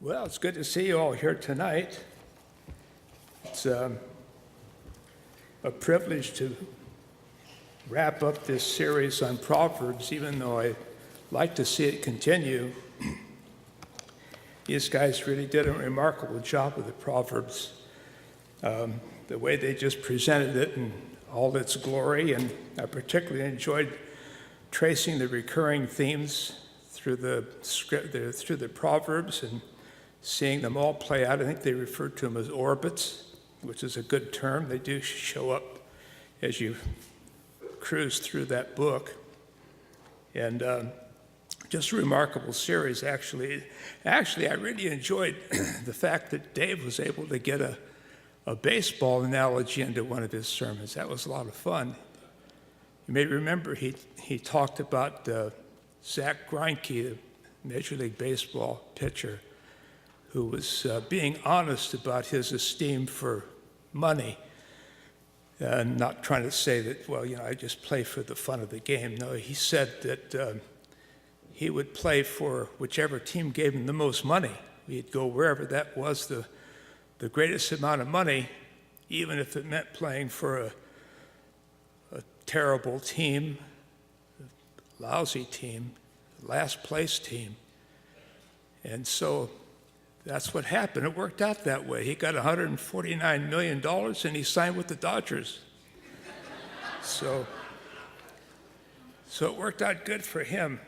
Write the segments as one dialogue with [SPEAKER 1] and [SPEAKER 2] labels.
[SPEAKER 1] Well, it's good to see you all here tonight. It's a privilege to wrap up this series on Proverbs, even though I'd like to see it continue. These guys really did a remarkable job with the Proverbs. The way they just presented it in all its glory, and I particularly enjoyed tracing the recurring themes through the script, through the Proverbs, and seeing them all play out. I think they refer to them as orbits, which is a good term. They do show up as you cruise through that book. And just a remarkable series, actually. Actually, I really enjoyed the fact that Dave was able to get a baseball analogy into one of his sermons. That was a lot of fun. You may remember he talked about Zach Greinke, the Major League Baseball pitcher, who was being honest about his esteem for money, and not trying to say that, well, I just play for the fun of the game. No, he said that he would play for whichever team gave him the most money. He'd go wherever that was the greatest amount of money, even if it meant playing for a terrible team, a lousy team, last place team. And so that's what happened. It worked out that way. He got $149 million and he signed with the Dodgers. So it worked out good for him.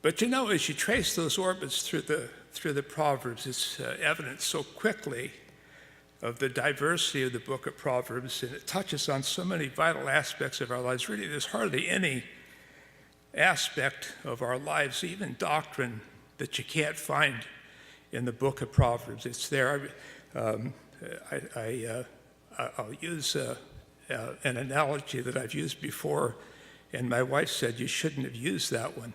[SPEAKER 1] But as you trace those orbits through the Proverbs, it's evident so quickly of the diversity of the book of Proverbs, and it touches on so many vital aspects of our lives. Really, there's hardly any aspect of our lives, even doctrine, that you can't find in the book of Proverbs. It's there. I'll use an analogy that I've used before, and my wife said, "You shouldn't have used that one."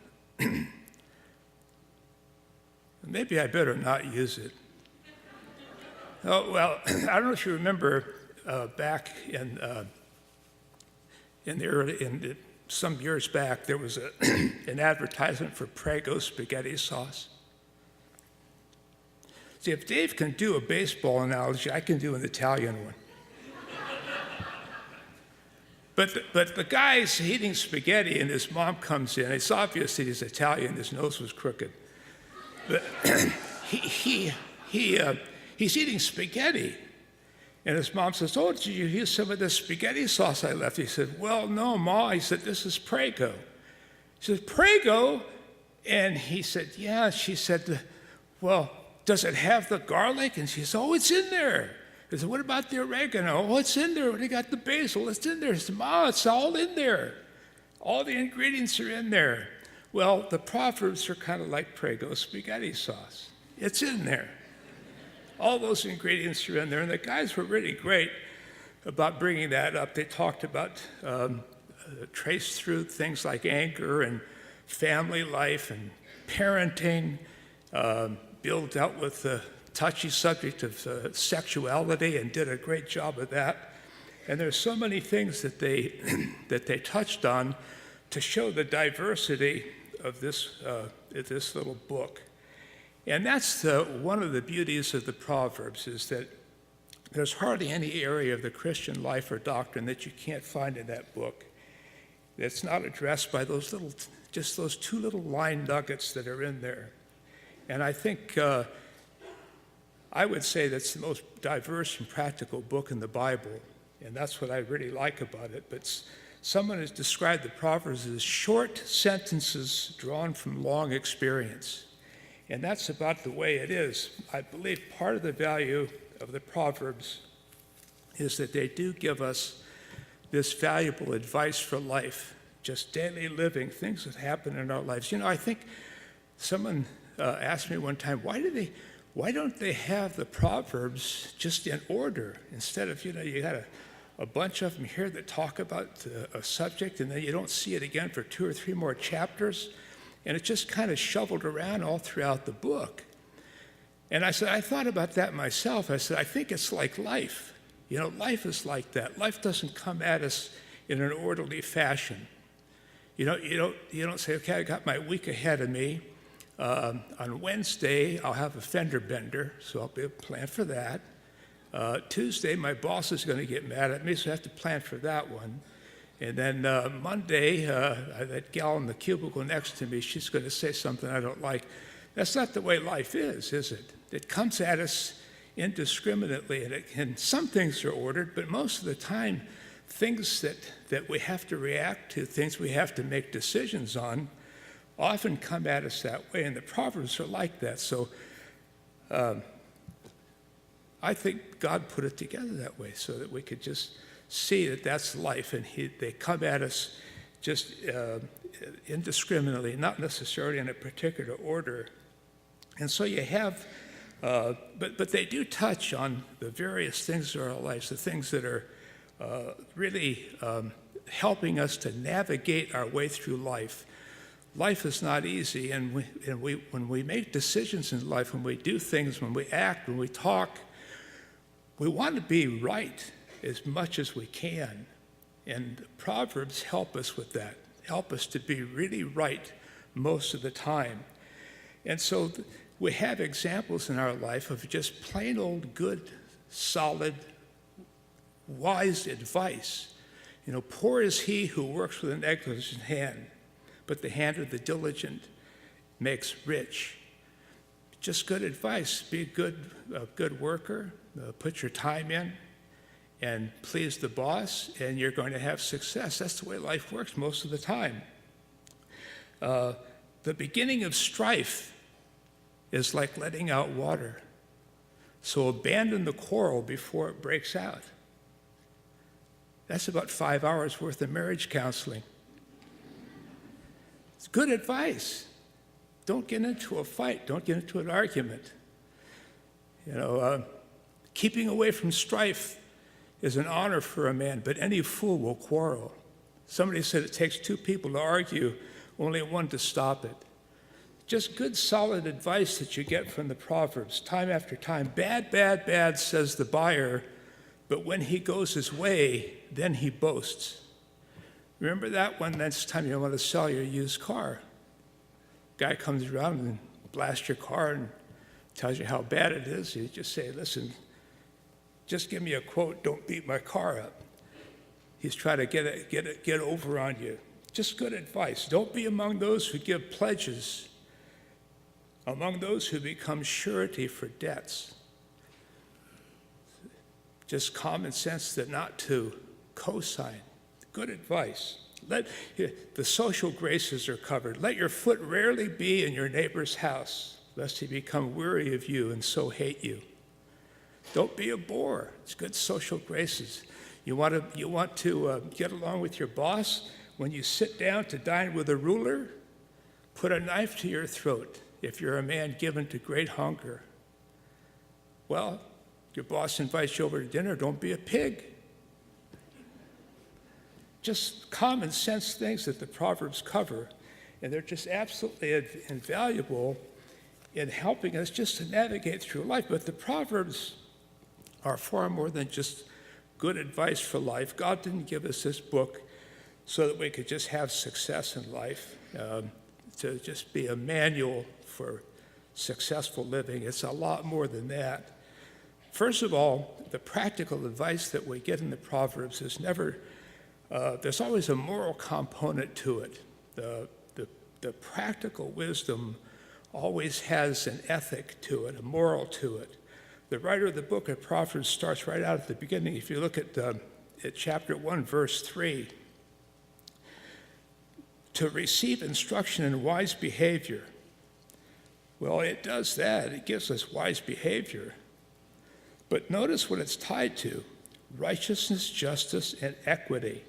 [SPEAKER 1] Maybe I better not use it. Oh, well, I don't know if you remember back in some years back, there was an advertisement for Prego spaghetti sauce. See, if Dave can do a baseball analogy, I can do an Italian one. But the guy's eating spaghetti, and his mom comes in. It's obvious that he's Italian. His nose was crooked. But he's eating spaghetti. And his mom says, "Oh, did you use some of the spaghetti sauce I left?" He said, "Well, no, Ma." He said, "This is Prego." She said, "Prego?" And he said, "Yeah." She said, "Well, does it have the garlic?" And she said, "Oh, it's in there." He said, "What about the oregano?" "Oh, it's in there." "What do you got the basil?" "It's in there." He said, "Ma, it's all in there. All the ingredients are in there." Well, the Proverbs are kind of like Prego spaghetti sauce. It's in there. All those ingredients are in there, and the guys were really great about bringing that up. They talked about trace through things like anger and family life and parenting. Bill dealt with the touchy subject of sexuality and did a great job of that. And there's so many things that they touched on to show the diversity of this little book. And that's one of the beauties of the Proverbs, is that there's hardly any area of the Christian life or doctrine that you can't find in that book that's not addressed by those two little line nuggets that are in there. And I think I would say that's the most diverse and practical book in the Bible, and that's what I really like about it. But someone has described the Proverbs as short sentences drawn from long experience. And that's about the way it is. I believe part of the value of the Proverbs is that they do give us this valuable advice for life, just daily living, things that happen in our lives. I think someone asked me one time, why don't they have the Proverbs just in order, instead of, you got a bunch of them here that talk about a subject, and then you don't see it again for 2 or 3 more chapters. And it's just kind of shoveled around all throughout the book. And I said, I thought about that myself. I said, I think it's like life. Life is like that. Life doesn't come at us in an orderly fashion. You don't say, okay, I got my week ahead of me. On Wednesday, I'll have a fender bender, so I'll be able to plan for that. Tuesday, my boss is going to get mad at me, so I have to plan for that one. And then Monday, that gal in the cubicle next to me, she's going to say something I don't like. That's not the way life is it? It comes at us indiscriminately, and some things are ordered, but most of the time, things that we have to react to, things we have to make decisions on, often come at us that way, and the Proverbs are like that. So I think God put it together that way so that we could just see that that's life, and they come at us just indiscriminately, not necessarily in a particular order. And so you have, but they do touch on the various things in our lives, the things that are really helping us to navigate our way through life. Life is not easy, and when we make decisions in life, when we do things, when we act, when we talk, we want to be right as much as we can. And Proverbs help us with that, help us to be really right most of the time. And so we have examples in our life of just plain old good, solid, wise advice. Poor is he who works with a negligent hand, but the hand of the diligent makes rich. Just good advice. Be a good worker. Put your time in and please the boss, and you're going to have success. That's the way life works most of the time. The beginning of strife is like letting out water. So abandon the quarrel before it breaks out. That's about 5 hours worth of marriage counseling. It's good advice. Don't get into a fight. Don't get into an argument. Keeping away from strife is an honor for a man, but any fool will quarrel. Somebody said it takes two people to argue, only one to stop it. Just good, solid advice that you get from the Proverbs, time after time. Bad, bad, bad, says the buyer, but when he goes his way, then he boasts. Remember that one next time you want to sell your used car. Guy comes around and blasts your car and tells you how bad it is. You just say, listen, just give me a quote, don't beat my car up. He's trying to get over on you. Just good advice. Don't be among those who give pledges, among those who become surety for debts. Just common sense that not to co-sign. Good advice. The social graces are covered. Let your foot rarely be in your neighbor's house, lest he become weary of you and so hate you. Don't be a bore. It's good social graces. You want to get along with your boss? When you sit down to dine with a ruler, put a knife to your throat if you're a man given to great hunger. Well, your boss invites you over to dinner, don't be a pig. Just common sense things that the Proverbs cover, and they're just absolutely invaluable in helping us just to navigate through life. But the Proverbs are far more than just good advice for life. God didn't give us this book so that we could just have success in life, to just be a manual for successful living. It's a lot more than that. First of all, the practical advice that we get in the Proverbs is never, there's always a moral component to it. The practical wisdom always has an ethic to it, a moral to it. The writer of the book of Proverbs starts right out at the beginning. If you look at chapter 1, verse 3, to receive instruction in wise behavior. Well, it does that. It gives us wise behavior. But notice what it's tied to: righteousness, justice, and equity.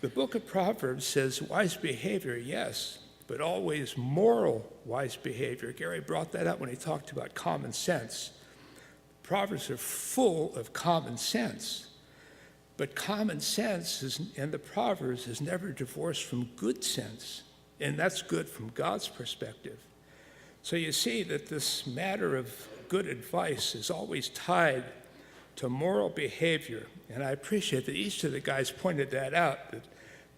[SPEAKER 1] The book of Proverbs says wise behavior, yes, but always moral wise behavior. Gary brought that up when he talked about common sense. Proverbs are full of common sense, but common sense in the Proverbs is never divorced from good sense, and that's good from God's perspective. So you see that this matter of good advice is always tied to moral behavior, and I appreciate that each of the guys pointed that out,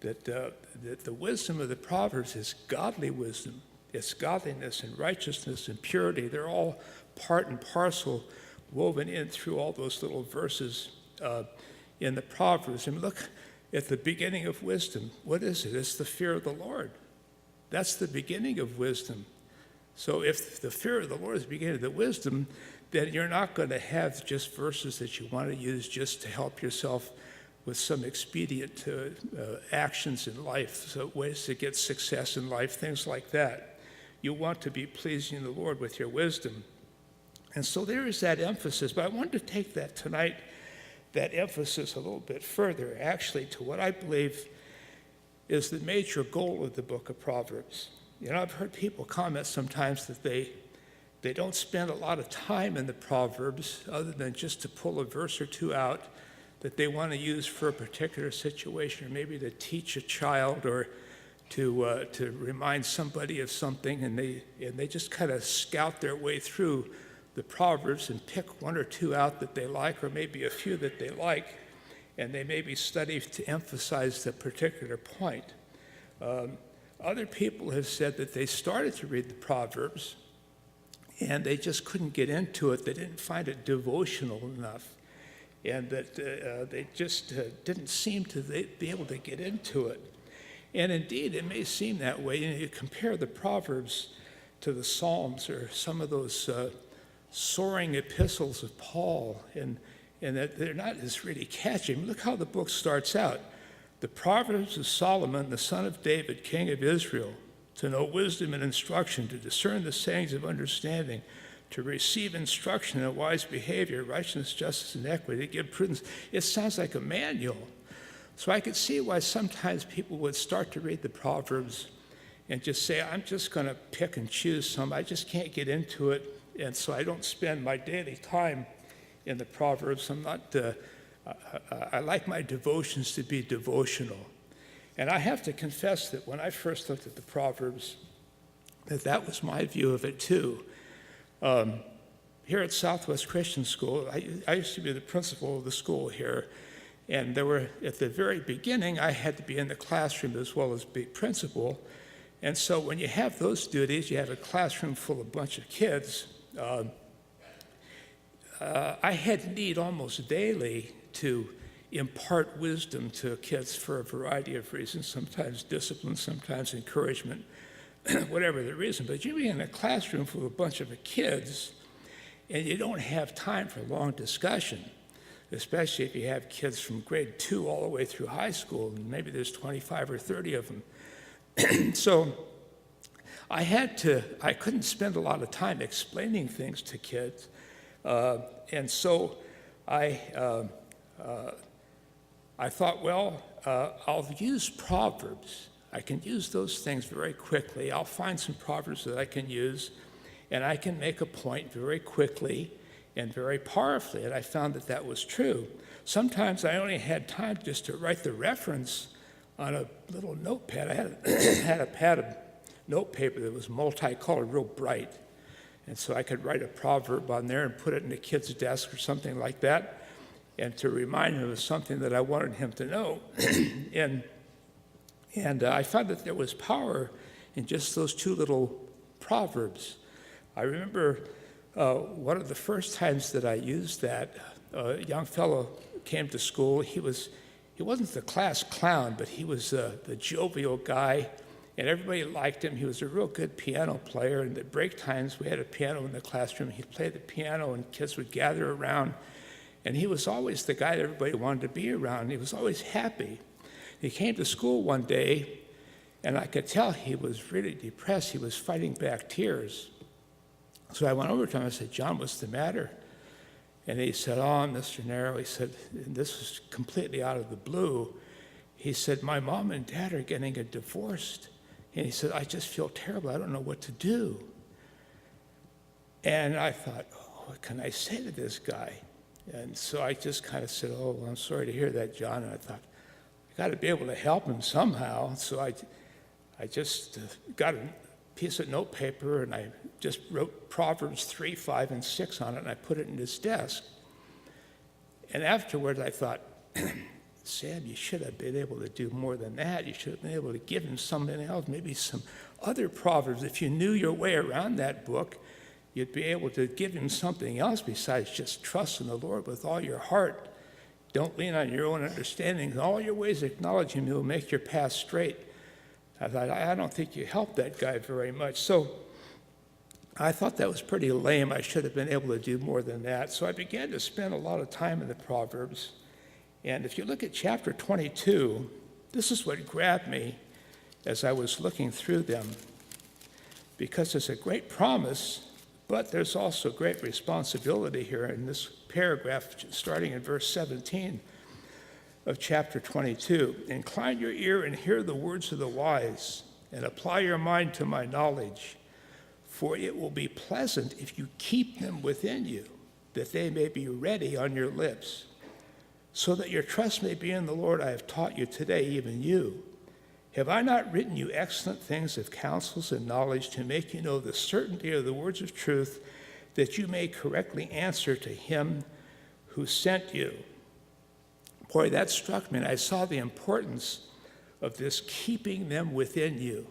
[SPEAKER 1] that the wisdom of the Proverbs is godly wisdom. It's godliness and righteousness and purity. They're all part and parcel woven in through all those little verses in the Proverbs. And look at the beginning of wisdom. What is it? It's the fear of the Lord. That's the beginning of wisdom. So if the fear of the Lord is the beginning of the wisdom, then you're not going to have just verses that you want to use just to help yourself with some expedient actions in life, so ways to get success in life, things like that. You want to be pleasing the Lord with your wisdom. And so there is that emphasis, but I wanted to take that tonight, that emphasis a little bit further, actually, to what I believe is the major goal of the book of Proverbs. You know, I've heard people comment sometimes that they don't spend a lot of time in the Proverbs other than just to pull a verse or two out that they want to use for a particular situation, or maybe to teach a child, or to remind somebody of something, and they just kind of scout their way through the Proverbs and pick one or two out that they like, or maybe a few that they like, and they maybe study to emphasize the particular point. Other people have said that they started to read the Proverbs and they just couldn't get into it. They didn't find it devotional enough, and that they just didn't seem to be able to get into it. And indeed, it may seem that way. You compare the Proverbs to the Psalms or some of those soaring epistles of Paul, and that they're not as really catchy. I mean, look how the book starts out. The Proverbs of Solomon, the son of David, king of Israel, to know wisdom and instruction, to discern the sayings of understanding, to receive instruction in wise behavior, righteousness, justice, and equity, to give prudence. It sounds like a manual. So I could see why sometimes people would start to read the Proverbs and just say, I'm just going to pick and choose some. I just can't get into it, and so I don't spend my daily time in the Proverbs. I like my devotions to be devotional. And I have to confess that when I first looked at the Proverbs, that was my view of it too. Here at Southwest Christian School, I used to be the principal of the school here, and at the very beginning, I had to be in the classroom as well as be principal. And so when you have those duties, you have a classroom full of a bunch of kids, I had need almost daily to impart wisdom to kids for a variety of reasons, sometimes discipline, sometimes encouragement, whatever the reason. But you be in a classroom full of a bunch of kids, and you don't have time for long discussion, especially if you have kids from grade 2 all the way through high school, and maybe there's 25 or 30 of them. So I couldn't spend a lot of time explaining things to kids, and so I thought, well, I'll use Proverbs. I can use those things very quickly. I'll find some Proverbs that I can use, and I can make a point very quickly and very powerfully, and I found that was true. Sometimes I only had time just to write the reference on a little notepad. I had a pad of notepaper that was multicolored, real bright, and so I could write a proverb on there and put it in the kid's desk or something like that, and to remind him of something that I wanted him to know. And I found that there was power in just those two little proverbs. I remember one of the first times that I used that, a young fellow came to school. He wasn't the class clown, but he was the jovial guy, and everybody liked him. He was a real good piano player, and at break times we had a piano in the classroom. He'd play the piano, and kids would gather around, and he was always the guy that everybody wanted to be around. He was always happy. He came to school one day, and I could tell he was really depressed. He was fighting back tears. So I went over to him. I said, "John, what's the matter?" And he said, "Oh, Mr. Narrow," he said, and this was completely out of the blue. He said, "My mom and dad are getting divorced." And he said, "I just feel terrible. I don't know what to do." And I thought, oh, what can I say to this guy? And so I just kind of said, "Oh, well, I'm sorry to hear that, John." And I thought, I got to be able to help him somehow. So I just got a piece of notepaper, and I just wrote Proverbs 3, 5, and 6 on it, and I put it in his desk. And afterwards, I thought, Sam, you should have been able to do more than that. You should have been able to give him something else, maybe some other Proverbs. If you knew your way around that book, you'd be able to give him something else besides just trust in the Lord with all your heart. Don't lean on your own understanding. In all your ways acknowledge him. He'll make your path straight. I thought, I don't think you helped that guy very much. So I thought that was pretty lame. I should have been able to do more than that. So I began to spend a lot of time in the Proverbs. And if you look at chapter 22, this is what grabbed me as I was looking through them. Because there's a great promise, but there's also great responsibility here in this paragraph, starting in verse 17 of chapter 22. Incline your ear and hear the words of the wise, and apply your mind to my knowledge. For it will be pleasant if you keep them within you, that they may be ready on your lips, so that your trust may be in the Lord I have taught you today, even you. Have I not written you excellent things of counsels and knowledge to make you know the certainty of the words of truth, that you may correctly answer to him who sent you? Boy, that struck me, and I saw the importance of this keeping them within you,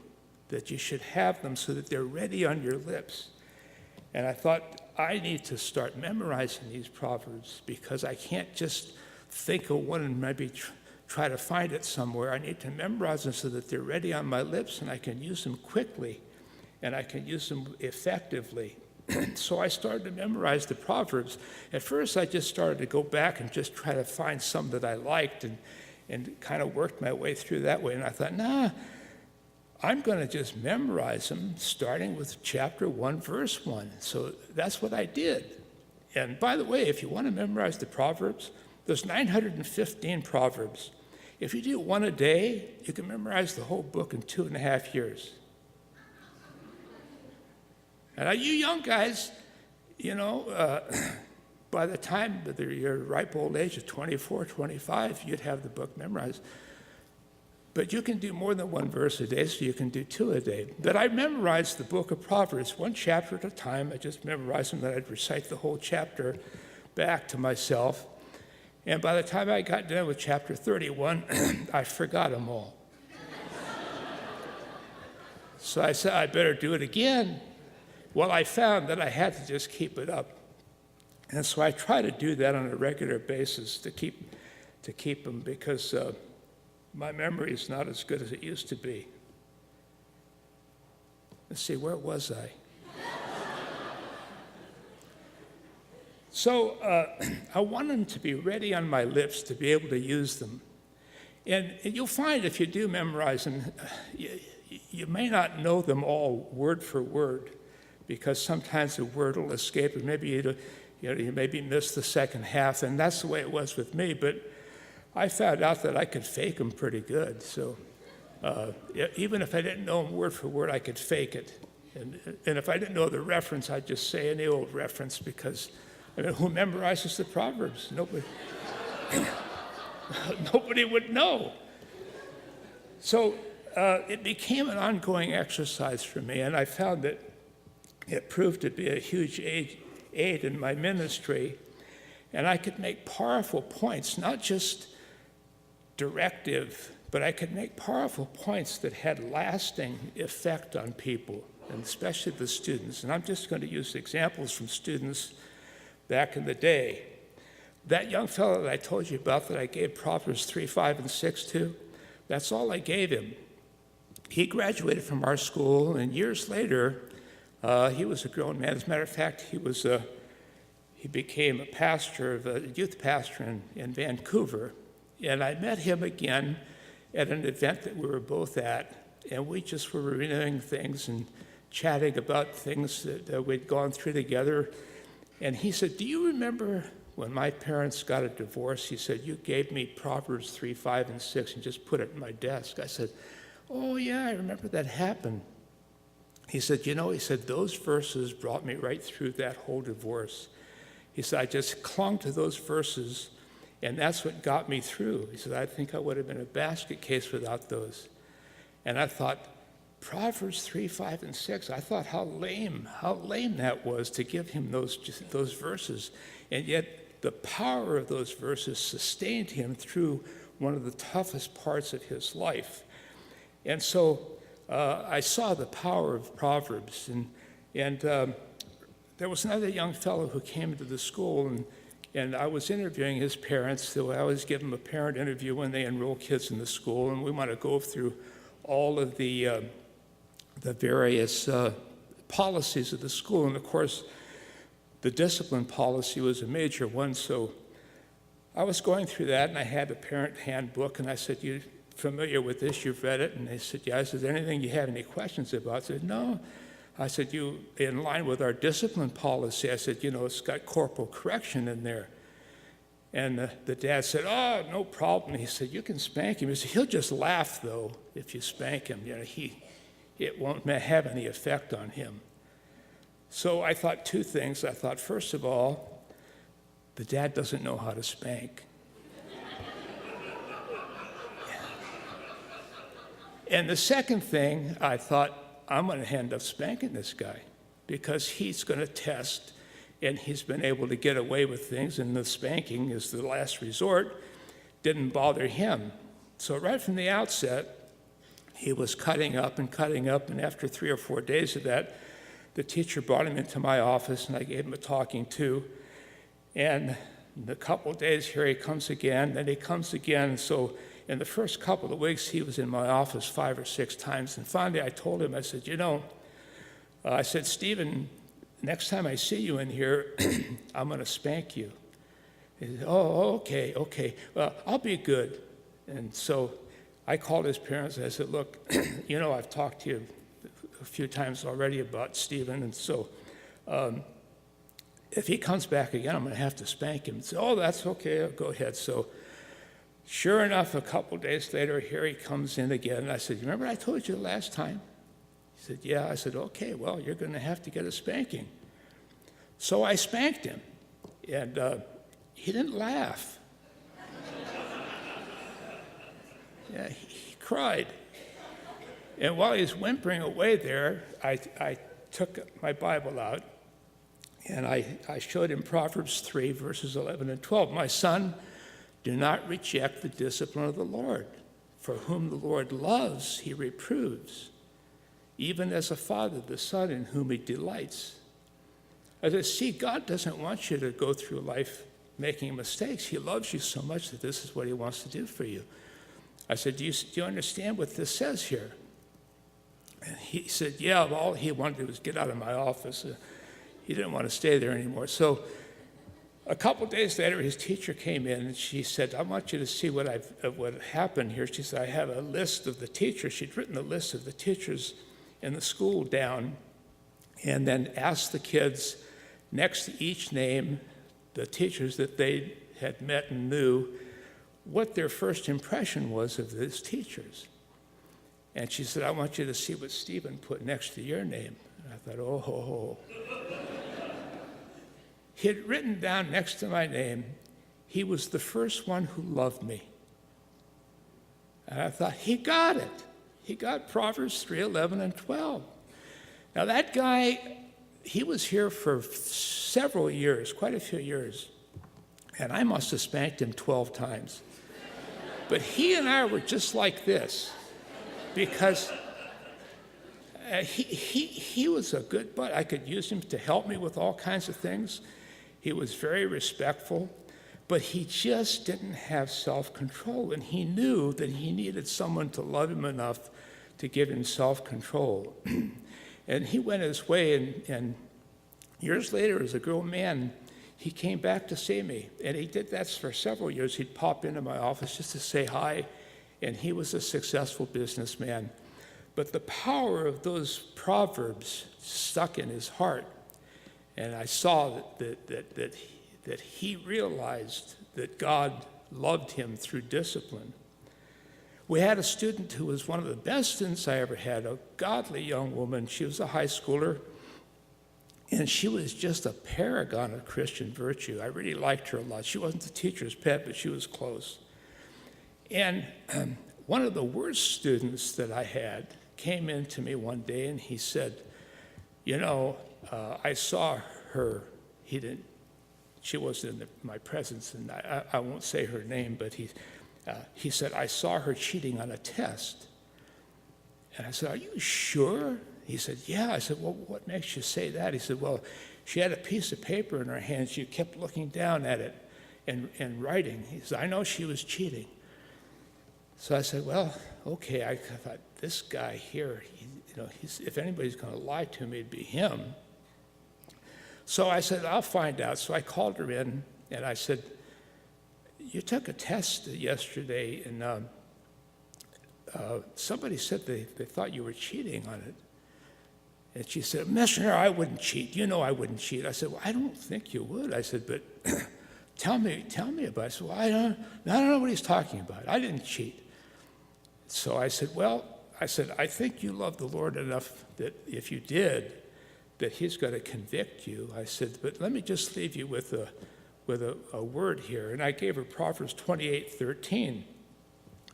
[SPEAKER 1] that you should have them so that they're ready on your lips. And I thought, I need to start memorizing these Proverbs, because I can't just think of one and maybe try to find it somewhere. I need to memorize them so that they're ready on my lips and I can use them quickly and I can use them effectively. So I started to memorize the Proverbs. At first, I just started to go back and just try to find some that I liked and kind of worked my way through that way. And I thought, nah, I'm going to just memorize them, starting with chapter 1, verse 1. So that's what I did. And by the way, if you want to memorize the Proverbs, there's 915 Proverbs. If you do one a day, you can memorize the whole book in 2.5 years. And you young guys, by the time your ripe old age of 24, 25, you'd have the book memorized. But you can do more than one verse a day, so you can do 2 a day. But I memorized the book of Proverbs one chapter at a time. I just memorized them, then I'd recite the whole chapter back to myself. And by the time I got done with chapter 31, I forgot them all. So I said, I better do it again. Well, I found that I had to just keep it up. And so I try to do that on a regular basis to keep them, because my memory is not as good as it used to be. Let's see, where was I? So I want them to be ready on my lips to be able to use them. And you'll find if you do memorize them, you may not know them all word for word, because sometimes a word will escape, and maybe you maybe miss the second half, and that's the way it was with me. But I found out that I could fake them pretty good. So even if I didn't know them word for word, I could fake it. And if I didn't know the reference, I'd just say any old reference, because who memorizes the Proverbs? Nobody. Nobody would know. So it became an ongoing exercise for me, and I found that it proved to be a huge aid in my ministry. And I could make powerful points, not just directive, but I could make powerful points that had lasting effect on people, and especially the students. And I'm just going to use examples from students back in the day. That young fellow that I told you about that I gave Proverbs 3, 5, and 6 to, that's all I gave him. He graduated from our school, and years later, he was a grown man. As a matter of fact, he became a youth pastor in Vancouver. And I met him again at an event that we were both at, and we just were renewing things and chatting about things that we'd gone through together. And he said, do you remember when my parents got a divorce? He said, you gave me Proverbs 3, 5, and 6 and just put it in my desk. I said, oh yeah, I remember that happened. He said, he said, those verses brought me right through that whole divorce. He said, I just clung to those verses, and that's what got me through. He said, I think I would have been a basket case without those. And I thought, Proverbs 3, 5, and 6, I thought how lame that was to give him those verses. And yet the power of those verses sustained him through one of the toughest parts of his life. And so I saw the power of Proverbs. And there was another young fellow who came into the school, and I was interviewing his parents. So I always give them a parent interview when they enroll kids in the school, and we want to go through all of the various policies of the school. And of course, the discipline policy was a major one. So I was going through that, and I had the parent handbook, and I said, "You familiar with this? You've read it?" And they said, "Yeah." I said, "Is there anything you have any questions about?" I said, "No." I said, "You, in line with our discipline policy," I said, "it's got corporal correction in there." And the dad said, "Oh, no problem." He said, "You can spank him." He said, "He'll just laugh, though, if you spank him. It won't have any effect on him." So I thought two things. I thought, first of all, the dad doesn't know how to spank. And the second thing, I thought, I'm going to end up spanking this guy because he's going to test, and he's been able to get away with things, and the spanking is the last resort, didn't bother him. So right from the outset, he was cutting up, and after 3 or 4 days of that, the teacher brought him into my office, and I gave him a talking to. And in a couple of days, here he comes again, then he comes again. So in the first couple of weeks, he was in my office 5 or 6 times. And finally, I told him, I said, I said, "Stephen, next time I see you in here, I'm going to spank you." He said, "Oh, okay. Well, I'll be good." And so I called his parents, and I said, "Look, I've talked to you a few times already about Stephen, and so if he comes back again, I'm going to have to spank him." He said, "Oh, that's okay. I'll go ahead." So sure enough, a couple days later, here he comes in again. And I said, "You remember I told you the last time?" He said, "Yeah." I said, "Okay, well, you're going to have to get a spanking." So I spanked him, and he didn't laugh. Yeah, he cried. And while he was whimpering away there, I took my Bible out, and I showed him Proverbs 3, verses 11 and 12. "My son, do not reject the discipline of the Lord, for whom the Lord loves, he reproves, even as a father the son in whom he delights." I said, see, God doesn't want you to go through life making mistakes. He loves you so much that this is what he wants to do for you. I said, do you understand what this says here? And he said, yeah, all he wanted to do was get out of my office. He didn't want to stay there anymore. So a couple days later, his teacher came in, and she said, "I want you to see what happened here." She said, "I have a list of the teachers." She'd written a list of the teachers in the school down, and then asked the kids next to each name, the teachers that they had met and knew, what their first impression was of these teachers. And she said, "I want you to see what Stephen put next to your name." And I thought, oh, ho, ho. He had written down next to my name, "He was the first one who loved me." And I thought, he got it. He got Proverbs 3, 11, and 12. Now that guy, he was here for several years, quite a few years. And I must have spanked him 12 times. But he and I were just like this, because he was a good bud. I could use him to help me with all kinds of things. He was very respectful, but he just didn't have self-control, and he knew that he needed someone to love him enough to give him self-control. And he went his way, and years later, as a grown man, he came back to see me, and he did that for several years. He'd pop into my office just to say hi, and he was a successful businessman. But the power of those Proverbs stuck in his heart, and I saw that he realized that God loved him through discipline. We had a student who was one of the best students I ever had, a godly young woman. She was a high schooler, and she was just a paragon of Christian virtue. I really liked her a lot. She wasn't the teacher's pet, but she was close. And one of the worst students that I had came in to me one day, and he said, I saw her. She wasn't in my presence, and I won't say her name, but He said, I saw her cheating on a test. And I said, are you sure? He said, yeah. I said, well, what makes you say that? He said, well, she had a piece of paper in her hand. She kept looking down at it and writing. He said, I know she was cheating. So I said, well, okay. I thought, this guy here, if anybody's going to lie to me, it'd be him. So I said, I'll find out. So I called her in, and I said, you took a test yesterday, and somebody said they thought you were cheating on it. And she said, Missioner, I wouldn't cheat. You know I wouldn't cheat. I said, well, I don't think you would. I said, but tell me about it. I said, well, I don't know what he's talking about. I didn't cheat. So I said, I think you love the Lord enough that if you did, that he's going to convict you. I said, but let me just leave you with a word here. And I gave her Proverbs 28:13.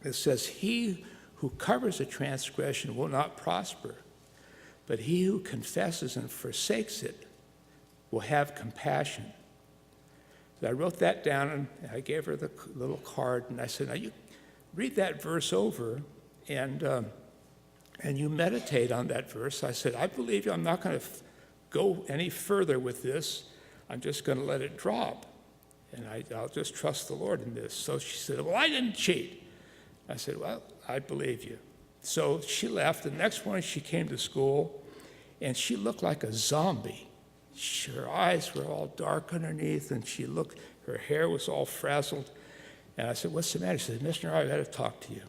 [SPEAKER 1] It says, he who covers a transgression will not prosper, but he who confesses and forsakes it will have compassion. So I wrote that down, and I gave her the little card, and I said, now you read that verse over, and you meditate on that verse. I said, I believe you. I'm not going to go any further with this. I'm just going to let it drop, and I'll just trust the Lord in this. So she said, well, I didn't cheat. I said, well, I believe you. So she left. The next morning she came to school, and she looked like a zombie. Her eyes were all dark underneath, and her hair was all frazzled. And I said, what's the matter? She said, Missioner, I've got to talk to you.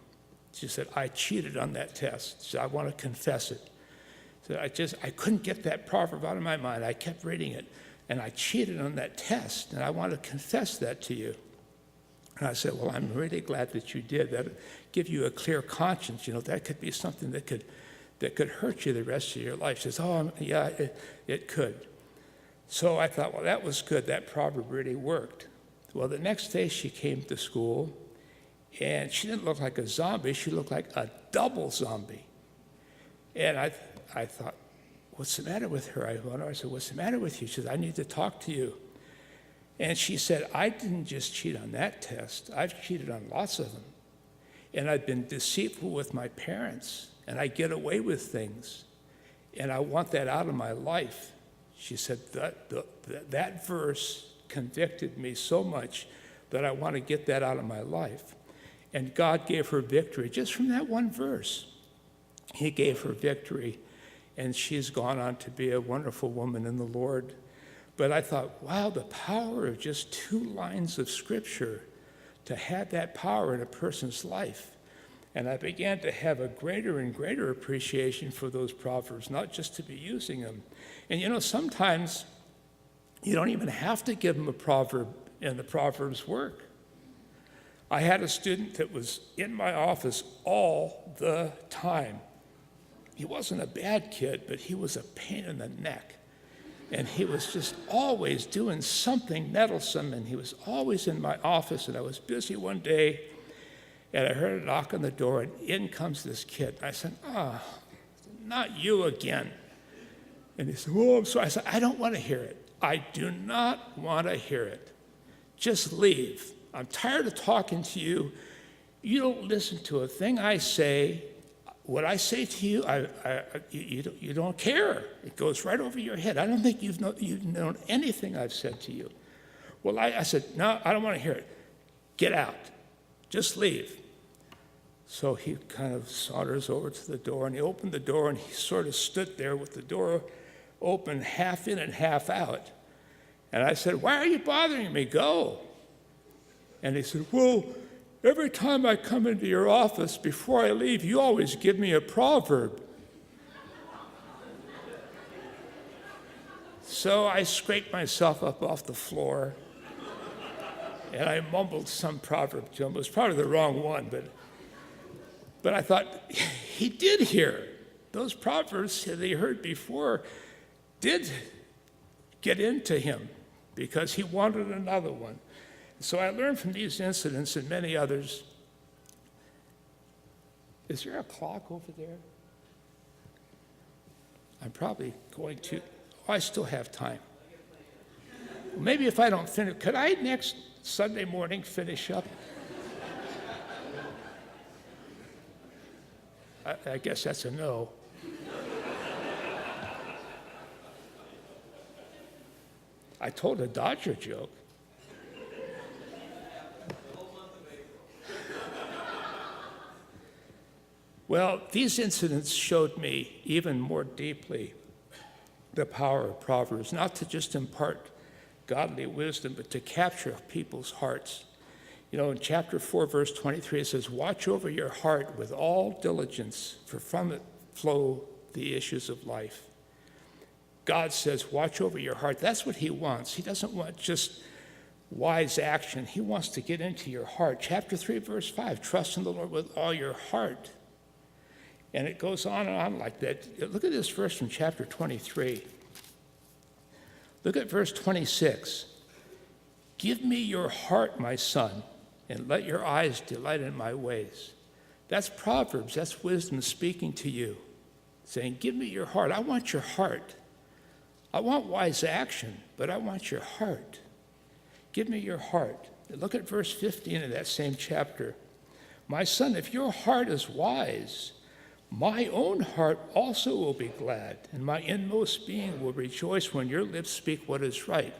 [SPEAKER 1] She said, I cheated on that test. She said, I want to confess it. So I couldn't get that proverb out of my mind. I kept reading it, and I cheated on that test, and I want to confess that to you. And I said, well, I'm really glad that you did. That would give you a clear conscience. That could be something that could hurt you the rest of your life. She says, oh, yeah, it could. So I thought, well, that was good. That proverb really worked. Well, the next day she came to school, and she didn't look like a zombie. She looked like a double zombie. And I thought, what's the matter with her? I said, what's the matter with you? She said, I need to talk to you. And she said, I didn't just cheat on that test. I've cheated on lots of them. And I've been deceitful with my parents, and I get away with things. And I want that out of my life. She said, that verse convicted me so much that I want to get that out of my life. And God gave her victory just from that one verse. He gave her victory, and she's gone on to be a wonderful woman in the Lord. But I thought, wow, the power of just 2 lines of Scripture, to have that power in a person's life. And I began to have a greater and greater appreciation for those Proverbs, not just to be using them. And sometimes you don't even have to give them a proverb, and the Proverbs work. I had a student that was in my office all the time. He wasn't a bad kid, but he was a pain in the neck. And he was just always doing something meddlesome, and he was always in my office, and I was busy one day, and I heard a knock on the door, and in comes this kid. I said, not you again. And he said, oh, I'm sorry. I said, I don't want to hear it. I do not want to hear it. Just leave. I'm tired of talking to you. You don't listen to a thing I say. What I say to you, you don't care. It goes right over your head. I don't think you've known anything I've said to you. Well, I said, no, I don't want to hear it. Get out. Just leave. So he kind of saunters over to the door, and he opened the door, and he sort of stood there with the door open, half in and half out. And I said, why are you bothering me? Go. And he said, well, every time I come into your office, before I leave, you always give me a proverb. So I scraped myself up off the floor, and I mumbled some proverb to him. It was probably the wrong one, but I thought, he did hear. Those proverbs that he heard before did get into him, because he wanted another one. So I learned from these incidents and many others. Is there a clock over there? I'm probably going to. Oh, I still have time. Maybe if I don't finish, could I next Sunday morning finish up? I guess that's a no. I told a Dodger joke. Well, these incidents showed me even more deeply the power of Proverbs, not to just impart godly wisdom, but to capture people's hearts. You know, in chapter 4, verse 23, it says, "Watch over your heart with all diligence, for from it flow the issues of life." God says, watch over your heart. That's what he wants. He doesn't want just wise action. He wants to get into your heart. Chapter 3, verse 5, trust in the Lord with all your heart. And it goes on and on like that. Look at this verse from chapter 23. Look at verse 26. "Give me your heart, my son, and let your eyes delight in my ways." That's Proverbs. That's wisdom speaking to you, saying, give me your heart. I want your heart. I want wise action, but I want your heart. Give me your heart. Look at verse 15 of that same chapter. "My son, if your heart is wise, my own heart also will be glad, and my inmost being will rejoice when your lips speak what is right."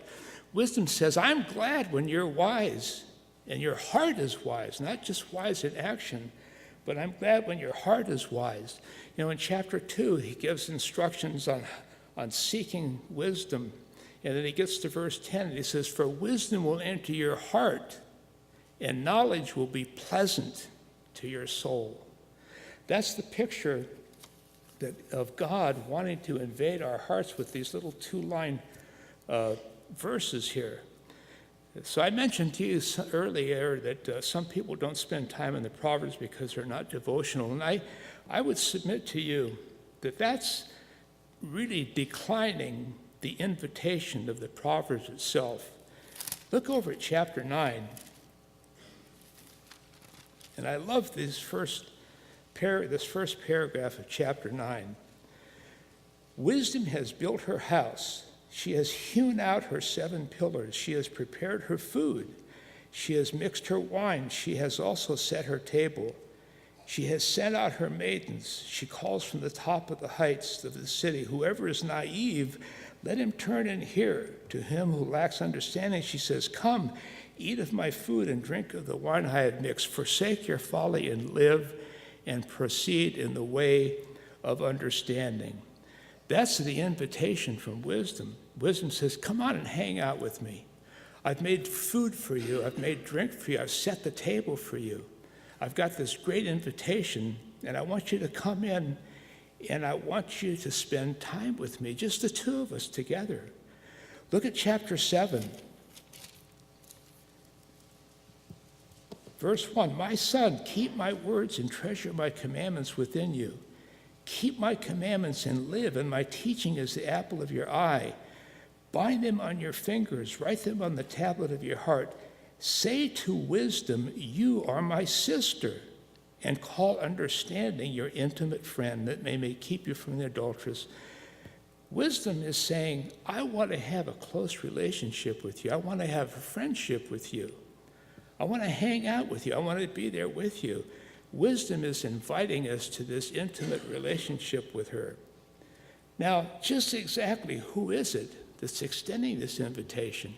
[SPEAKER 1] Wisdom says, I'm glad when you're wise, and your heart is wise, not just wise in action, but I'm glad when your heart is wise. You know, in chapter 2, he gives instructions on seeking wisdom. And then he gets to verse 10, and he says, "For wisdom will enter your heart, and knowledge will be pleasant to your soul." That's the picture of God wanting to invade our hearts with these little two-line verses here. So I mentioned to you earlier that some people don't spend time in the Proverbs because they're not devotional. And I would submit to you that that's really declining the invitation of the Proverbs itself. Look over at chapter 9. And I love this first paragraph of chapter 9. "Wisdom has built her house. She has hewn out her 7 pillars. She has prepared her food. She has mixed her wine. She has also set her table. She has sent out her maidens. She calls from the top of the heights of the city. Whoever is naive, let him turn and hear. To him who lacks understanding, she says, come, eat of my food and drink of the wine I have mixed. Forsake your folly and live, and proceed in the way of understanding." That's the invitation from wisdom. Wisdom says, come on and hang out with me. I've made food for you. I've made drink for you. I've set the table for you. I've got this great invitation, and I want you to come in, and I want you to spend time with me, just the two of us together. Look at chapter 7. Verse 1, "My son, keep my words and treasure my commandments within you. Keep my commandments and live, and my teaching is the apple of your eye. Bind them on your fingers, write them on the tablet of your heart. Say to wisdom, you are my sister, and call understanding your intimate friend, that may keep you from the adulteress." Wisdom is saying, I want to have a close relationship with you. I want to have a friendship with you. I want to hang out with you. I want to be there with you. Wisdom is inviting us to this intimate relationship with her. Now, just exactly who is it that's extending this invitation?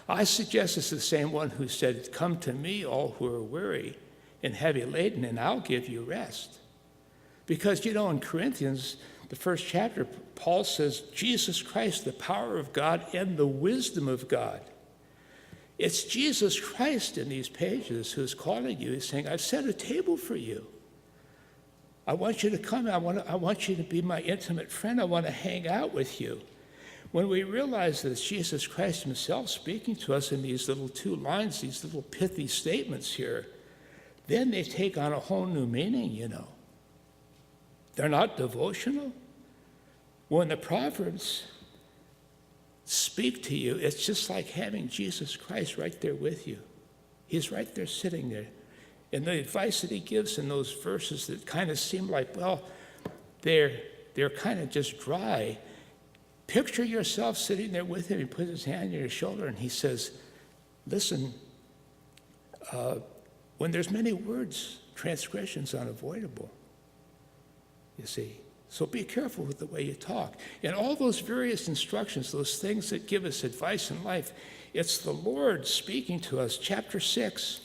[SPEAKER 1] I suggest it's the same one who said, "Come to me, all who are weary and heavy laden, and I'll give you rest." Because, you know, in Corinthians, the first chapter, Paul says, Jesus Christ, the power of God and the wisdom of God. It's Jesus Christ in these pages who's calling you. He's saying, I've set a table for you. I want you to come. I want you to be my intimate friend. I want to hang out with you. When we realize that it's Jesus Christ himself speaking to us in these little two lines, these little pithy statements here, then they take on a whole new meaning, you know. They're not devotional. When the Proverbs speak to you, it's just like having Jesus Christ right there with you. He's right there sitting there. And the advice that he gives in those verses that kind of seem like, well, they're kind of just dry. Picture yourself sitting there with him. He puts his hand on your shoulder and he says, listen, when there's many words, transgression's unavoidable. you see. So be careful with the way you talk. And all those various instructions, those things that give us advice in life, it's the Lord speaking to us. Chapter 6.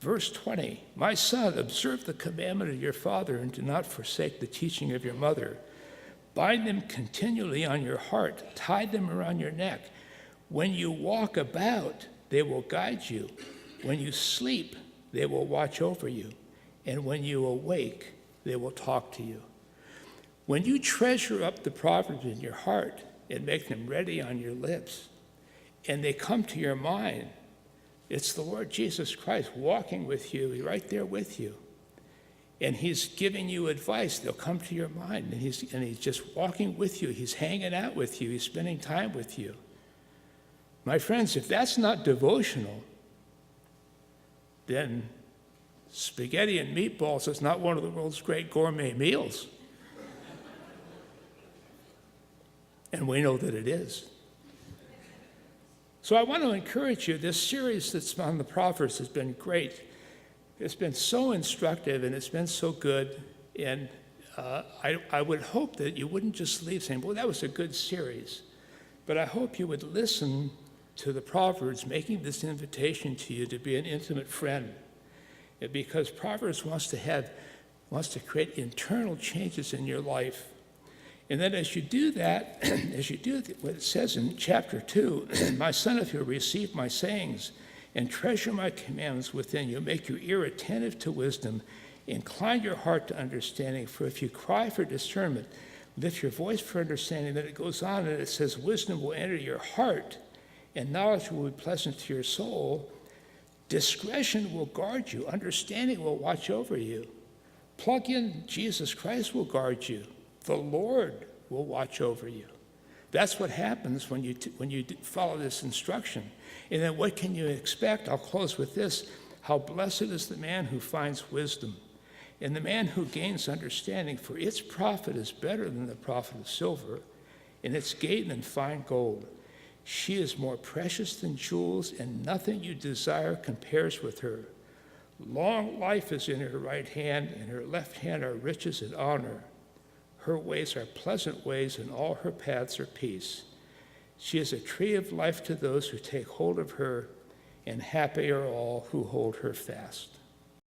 [SPEAKER 1] Verse 20, my son, observe the commandment of your father and do not forsake the teaching of your mother. Bind them continually on your heart, tie them around your neck. When you walk about, they will guide you. When you sleep, they will watch over you. And when you awake, they will talk to you. When you treasure up the Proverbs in your heart and make them ready on your lips, and they come to your mind, it's the Lord Jesus Christ walking with you, right there with you. And he's giving you advice. They'll come to your mind, and he's just walking with you. He's hanging out with you. He's spending time with you. My friends, if that's not devotional, then spaghetti and meatballs is not one of the world's great gourmet meals. And we know that it is. So I want to encourage you, this series that's on the Proverbs has been great. It's been so instructive and it's been so good. And I would hope that you wouldn't just leave saying, well, that was a good series. But I hope you would listen to the Proverbs making this invitation to you to be an intimate friend. Because Proverbs wants to create internal changes in your life. And then as you do that, what it says in chapter 2, my son, if you'll receive my sayings and treasure my commandments within you, make your ear attentive to wisdom, incline your heart to understanding, for if you cry for discernment, lift your voice for understanding. Then it goes on and it says, wisdom will enter your heart and knowledge will be pleasant to your soul. Discretion will guard you. Understanding will watch over you. Plug in Jesus Christ will guard you. The Lord will watch over you. That's what happens when you follow this instruction. And then what can you expect? I'll close with this. How blessed is the man who finds wisdom and the man who gains understanding, for its profit is better than the profit of silver, and its gain than fine gold. She is more precious than jewels, and nothing you desire compares with her. Long life is in her right hand, and her left hand are riches and honor. Her ways are pleasant ways, and all her paths are peace. She is a tree of life to those who take hold of her, and happy are all who hold her fast.